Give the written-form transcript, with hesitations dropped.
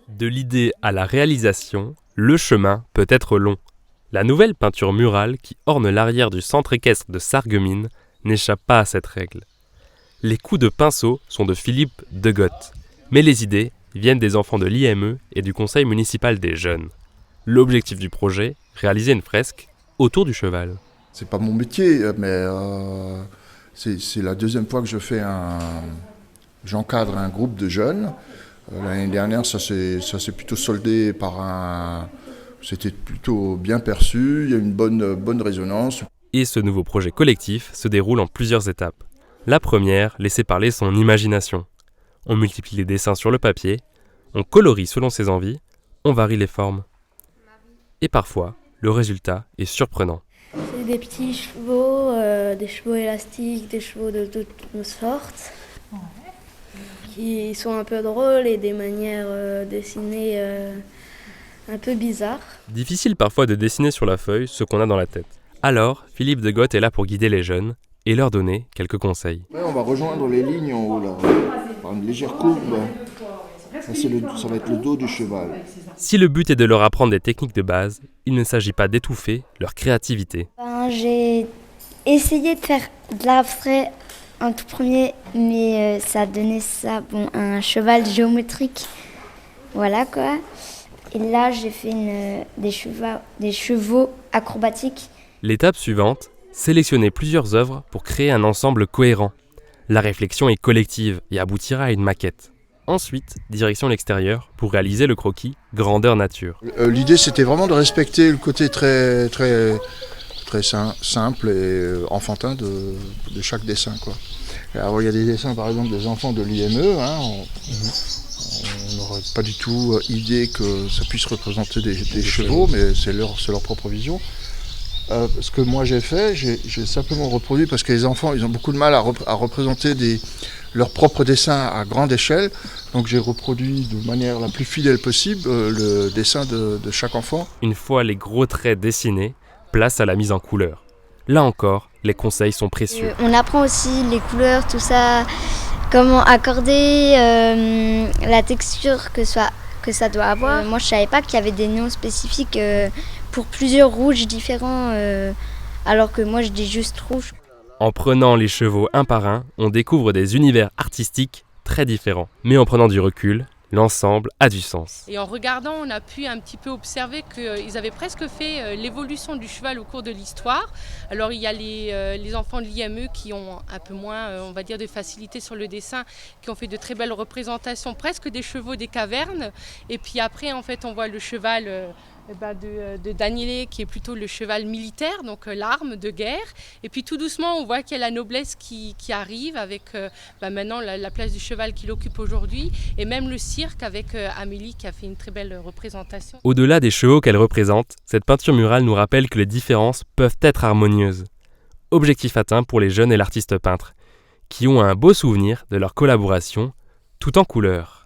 De l'idée à la réalisation, le chemin peut être long. La nouvelle peinture murale qui orne l'arrière du centre équestre de Sarreguemines n'échappe pas à cette règle. Les coups de pinceau sont de Philippe Degotte, mais les idées viennent des enfants de l'IME et du conseil municipal des jeunes. L'objectif du projet, réaliser une fresque autour du cheval. C'est pas mon métier, mais c'est la deuxième fois que j'encadre un groupe de jeunes. L'année dernière, ça s'est plutôt soldé par c'était plutôt bien perçu, il y a une bonne résonance. Et ce nouveau projet collectif se déroule en plusieurs étapes. La première, laisser parler son imagination. On multiplie les dessins sur le papier, on colorie selon ses envies, on varie les formes. Et parfois, le résultat est surprenant. C'est des petits chevaux, des chevaux élastiques, des chevaux de toutes sortes, qui sont un peu drôles et des manières dessinées un peu bizarres. Difficile parfois de dessiner sur la feuille ce qu'on a dans la tête. Alors, Philippe Degotte est là pour guider les jeunes et leur donner quelques conseils. Ouais, on va rejoindre les lignes en haut là, par une légère courbe. Ça va être le dos du cheval. Si le but est de leur apprendre des techniques de base, il ne s'agit pas d'étouffer leur créativité. J'ai essayé de faire de l'abstrait en tout premier, mais ça donnait un cheval géométrique. Voilà quoi. Et là, j'ai fait des chevaux acrobatiques. L'étape suivante, sélectionner plusieurs œuvres pour créer un ensemble cohérent. La réflexion est collective et aboutira à une maquette. Ensuite, direction l'extérieur pour réaliser le croquis grandeur nature. L'idée, c'était vraiment de respecter le côté très simple et enfantin de chaque dessin, quoi. Alors, il y a des dessins, par exemple, des enfants de l'IME. On n'aurait pas du tout idée que ça puisse représenter des chevaux, mais c'est leur propre vision. Ce que moi j'ai fait, j'ai simplement reproduit, parce que les enfants ils ont beaucoup de mal à représenter leurs propres dessins à grande échelle. Donc j'ai reproduit de manière la plus fidèle possible le dessin de chaque enfant. Une fois les gros traits dessinés, place à la mise en couleur. Là encore, les conseils sont précieux. On apprend aussi les couleurs, tout ça, comment accorder la texture que ça doit avoir. Moi je savais pas qu'il y avait des noms spécifiques pour plusieurs rouges différents, alors que moi je dis juste rouge. En prenant les chevaux un par un, on découvre des univers artistiques très différents. Mais en prenant du recul, l'ensemble a du sens. Et en regardant, on a pu un petit peu observer qu'ils avaient presque fait l'évolution du cheval au cours de l'histoire. Alors il y a les enfants de l'IME qui ont un peu moins, on va dire, de facilité sur le dessin, qui ont fait de très belles représentations, presque des chevaux des cavernes. Et puis après, en fait, on voit le cheval de Daniele, qui est plutôt le cheval militaire, donc l'arme de guerre. Et puis tout doucement, on voit qu'il y a la noblesse qui arrive avec maintenant la place du cheval qu'il occupe aujourd'hui, et même le cirque avec Amélie qui a fait une très belle représentation. Au-delà des chevaux qu'elle représente, cette peinture murale nous rappelle que les différences peuvent être harmonieuses. Objectif atteint pour les jeunes et l'artiste peintre, qui ont un beau souvenir de leur collaboration, tout en couleurs.